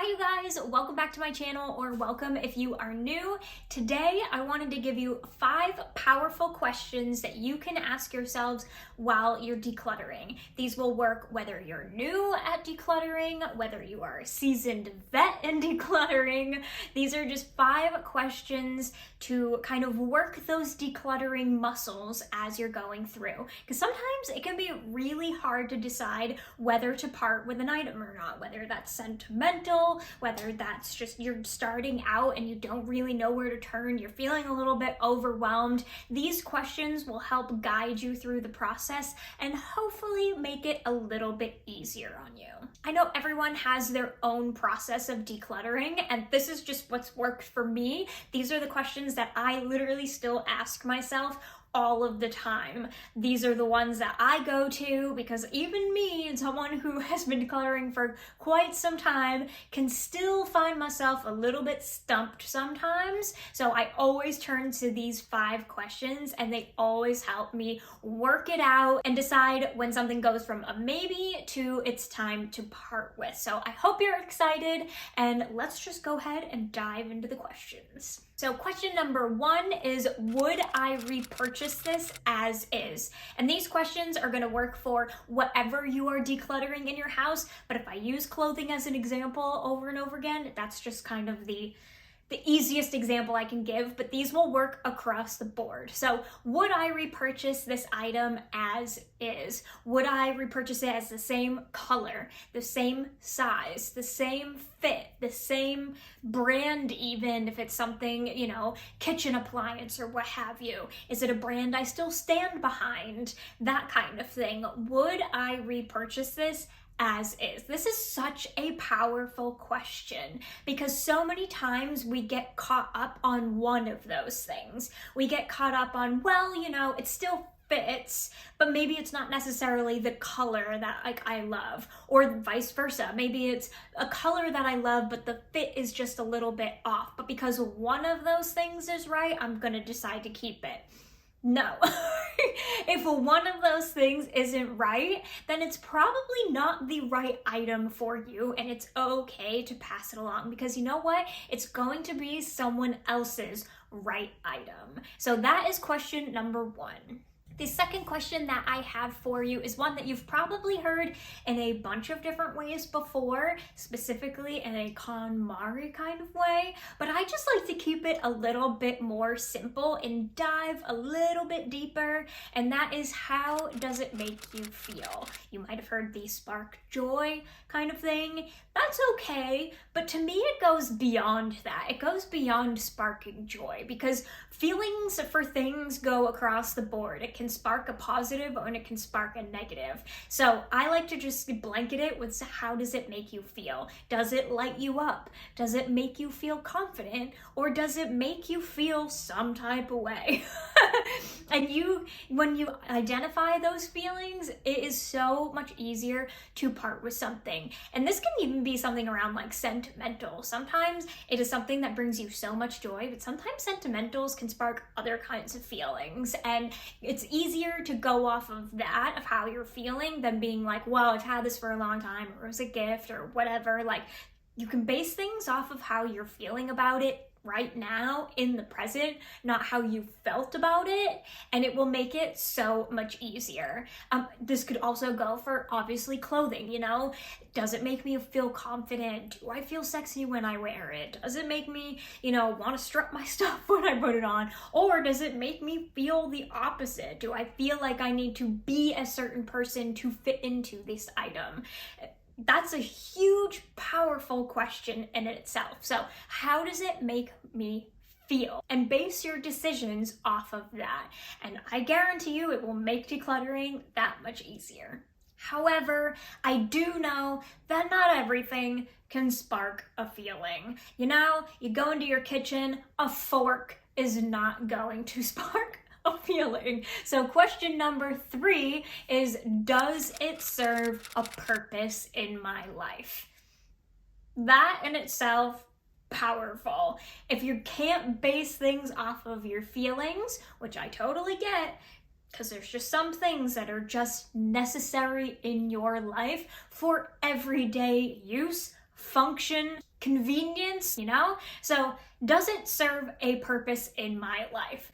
Hi you guys, welcome back to my channel, or welcome if you are new. Today I wanted to give you 5 powerful questions that you can ask yourselves while you're decluttering. These will work whether you're new at decluttering, whether you are a seasoned vet in decluttering. These are just 5 questions to kind of work those decluttering muscles as you're going through. Because sometimes it can be really hard to decide whether to part with an item or not, whether that's sentimental, whether that's just you're starting out and you don't really know where to turn, you're feeling a little bit overwhelmed. These questions will help guide you through the process and hopefully make it a little bit easier on you. I know everyone has their own process of decluttering, and this is just what's worked for me. These are the questions that I literally still ask myself all of the time. These are the ones that I go to because even me, and someone who has been decluttering for quite some time, can still find myself a little bit stumped sometimes. So I always turn to these 5 questions, and they always help me work it out and decide when something goes from a maybe to it's time to part with. So I hope you're excited, and let's just go ahead and dive into the questions. So question number 1 is, would I repurchase this as is? And these questions are going to work for whatever you are decluttering in your house. But if I use clothing as an example over and over again, that's just kind of the easiest example I can give, but these will work across the board. So would I repurchase this item as is? Would I repurchase it as the same color, the same size, the same fit, the same brand, even if it's something, you know, kitchen appliance or what have you? Is it a brand I still stand behind? That kind of thing. Would I repurchase this as is? This is such a powerful question because so many times we get caught up on one of those things. We get caught up on, well, you know, it still fits, but maybe it's not necessarily the color that I love, or vice versa. Maybe it's a color that I love, but the fit is just a little bit off. But because one of those things is right, I'm gonna decide to keep it. No. If one of those things isn't right, then it's probably not the right item for you, and it's okay to pass it along because you know what? It's going to be someone else's right item. So that is question number 1. The second question that I have for you is one that you've probably heard in a bunch of different ways before, specifically in a KonMari kind of way, but I just like to keep it a little bit more simple and dive a little bit deeper, and that is, how does it make you feel? You might have heard the spark joy kind of thing. That's okay, but to me it goes beyond that. It goes beyond sparking joy because feelings for things go across the board. It can spark a positive and it can spark a negative. So I like to just blanket it with, how does it make you feel? Does it light you up? Does it make you feel confident? Or does it make you feel some type of way? And when you identify those feelings, it is so much easier to part with something. And this can even be something around like sentimental. Sometimes it is something that brings you so much joy, but sometimes sentimentals can spark other kinds of feelings. And it's easier to go off of that, of how you're feeling, than being like, well, I've had this for a long time, or it was a gift, or whatever. Like, you can base things off of how you're feeling about it right now in the present, not how you felt about it, and it will make it so much easier. This could also go for, obviously, clothing. You know, does it make me feel confident? Do I feel sexy when I wear it? Does it make me, you know, want to strut my stuff when I put it on? Or does it make me feel the opposite? Do I feel like I need to be a certain person to fit into this item? That's a huge, powerful question in itself. So how does it make me feel? And base your decisions off of that. And I guarantee you it will make decluttering that much easier. However, I do know that not everything can spark a feeling. You know, you go into your kitchen, a fork is not going to spark a feeling. So question number 3 is, does it serve a purpose in my life? That in itself, powerful. If you can't base things off of your feelings, which I totally get, because there's just some things that are just necessary in your life for everyday use, function, convenience, you know? So does it serve a purpose in my life?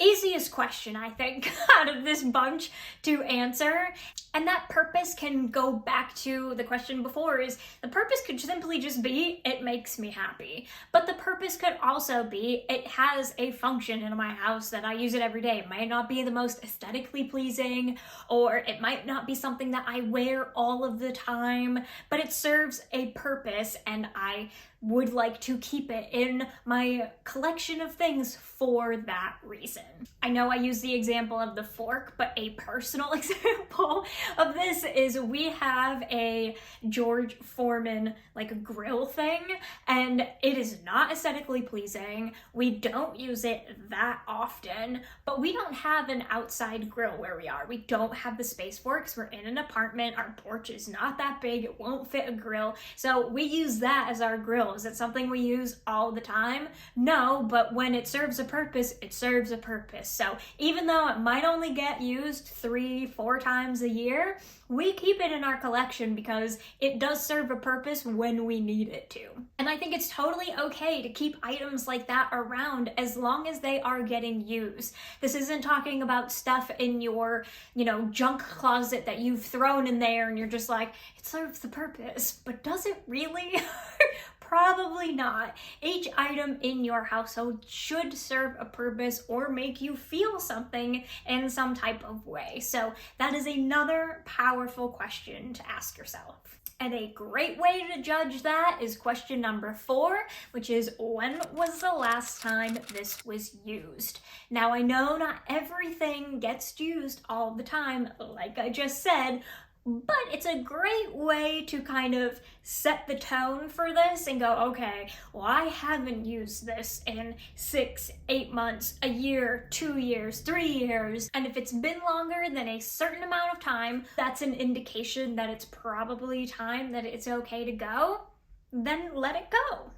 Easiest question, I think, out of this bunch to answer. And that purpose can go back to the question before, is the purpose could simply just be, it makes me happy. But the purpose could also be, it has a function in my house that I use it every day. It might not be the most aesthetically pleasing, or it might not be something that I wear all of the time, but it serves a purpose and I would like to keep it in my collection of things for that reason. I know I use the example of the fork, but a personal example of this is we have a George Foreman like a grill thing, and it is not aesthetically pleasing. We don't use it that often, but we don't have an outside grill where we are. We don't have the space for it because we're in an apartment. Our porch is not that big. It won't fit a grill. So we use that as our grill. Is it something we use all the time? No, but when it serves a purpose, it serves a purpose. So even though it might only get used 3-4 times a year, we keep it in our collection because it does serve a purpose when we need it to. And I think it's totally okay to keep items like that around as long as they are getting used. This isn't talking about stuff in your, junk closet that you've thrown in there and you're just like, it serves the purpose, but does it really? Probably not. Each item in your household should serve a purpose or make you feel something in some type of way. So that is another powerful question to ask yourself. And a great way to judge that is question number 4, which is, when was the last time this was used? Now, I know not everything gets used all the time, like I just said, but it's a great way to kind of set the tone for this and go, okay, well, I haven't used this in 6, 8 months, a year, 2 years, 3 years. And if it's been longer than a certain amount of time, that's an indication that it's probably time that it's okay to go. Then let it go.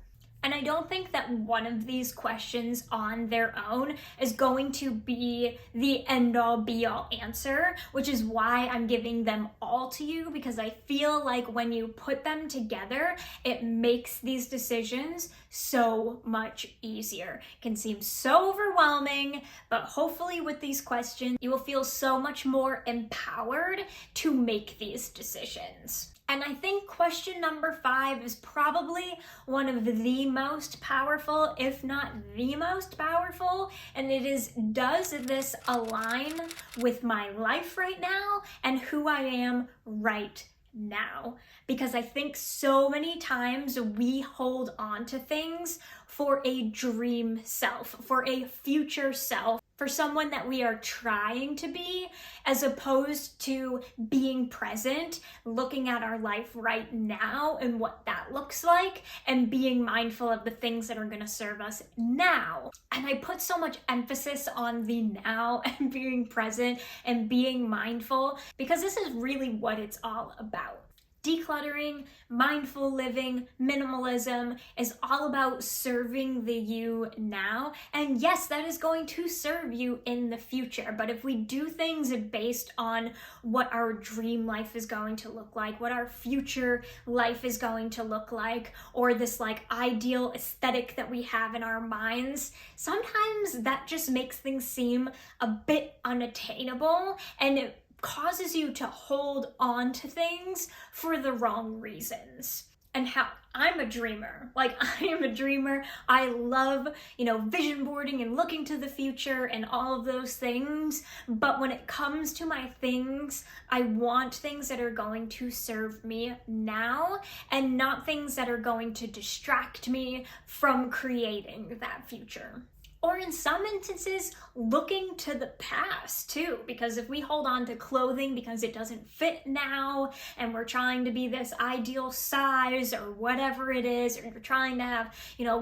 And I don't think that one of these questions on their own is going to be the end-all be-all answer, which is why I'm giving them all to you, because I feel like when you put them together, it makes these decisions so much easier. It can seem so overwhelming, but hopefully with these questions, you will feel so much more empowered to make these decisions. And I think question number 5 is probably one of the most powerful, if not the most powerful, and it is, does this align with my life right now and who I am right now? Because I think so many times we hold on to things for a dream self, for a future self, for someone that we are trying to be, as opposed to being present, looking at our life right now and what that looks like, and being mindful of the things that are going to serve us now. And I put so much emphasis on the now and being present and being mindful, because this is really what it's all about. Decluttering, mindful living, minimalism is all about serving the you now. And yes, that is going to serve you in the future. But if we do things based on what our dream life is going to look like, what our future life is going to look like, or this like ideal aesthetic that we have in our minds, sometimes that just makes things seem a bit unattainable, and it causes you to hold on to things for the wrong reasons. And how I'm a dreamer. Like, I am a dreamer. I love, vision boarding and looking to the future and all of those things. But when it comes to my things, I want things that are going to serve me now and not things that are going to distract me from creating that future. Or in some instances, looking to the past too, because if we hold on to clothing because it doesn't fit now and we're trying to be this ideal size or whatever it is, or you're trying to have,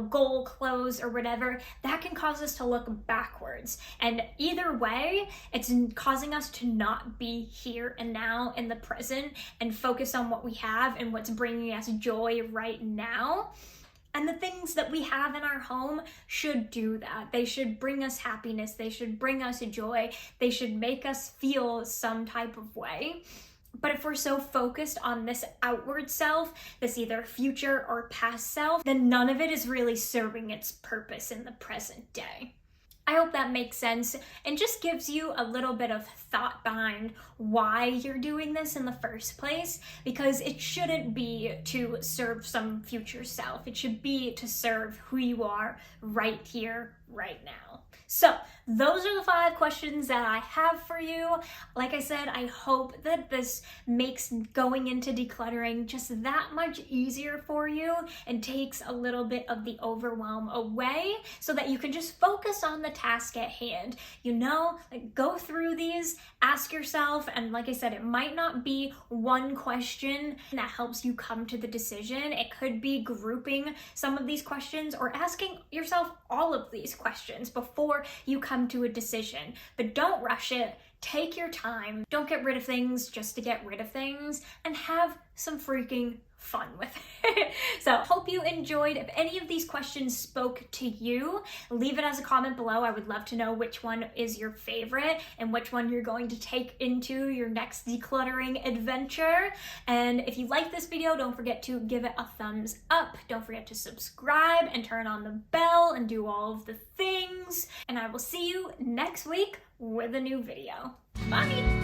goal clothes or whatever, that can cause us to look backwards. And either way, it's causing us to not be here and now in the present and focus on what we have and what's bringing us joy right now. And the things that we have in our home should do that. They should bring us happiness. They should bring us joy. They should make us feel some type of way. But if we're so focused on this outward self, this either future or past self, then none of it is really serving its purpose in the present day. I hope that makes sense and just gives you a little bit of thought behind why you're doing this in the first place, because it shouldn't be to serve some future self. It should be to serve who you are right here, right now. So those are the 5 questions that I have for you. Like I said, I hope that this makes going into decluttering just that much easier for you and takes a little bit of the overwhelm away so that you can just focus on the task at hand. You know, like, go through these, ask yourself, and like I said, it might not be one question that helps you come to the decision. It could be grouping some of these questions or asking yourself all of these questions before you come to a decision. But don't rush it. Take your time. Don't get rid of things just to get rid of things, and have some freaking fun with it. So hope you enjoyed. If any of these questions spoke to you, leave it as a comment below. I would love to know which one is your favorite and which one you're going to take into your next decluttering adventure. And if you like this video, don't forget to give it a thumbs up. Don't forget to subscribe and turn on the bell and do all of the things. And I will see you next week with a new video. Bye!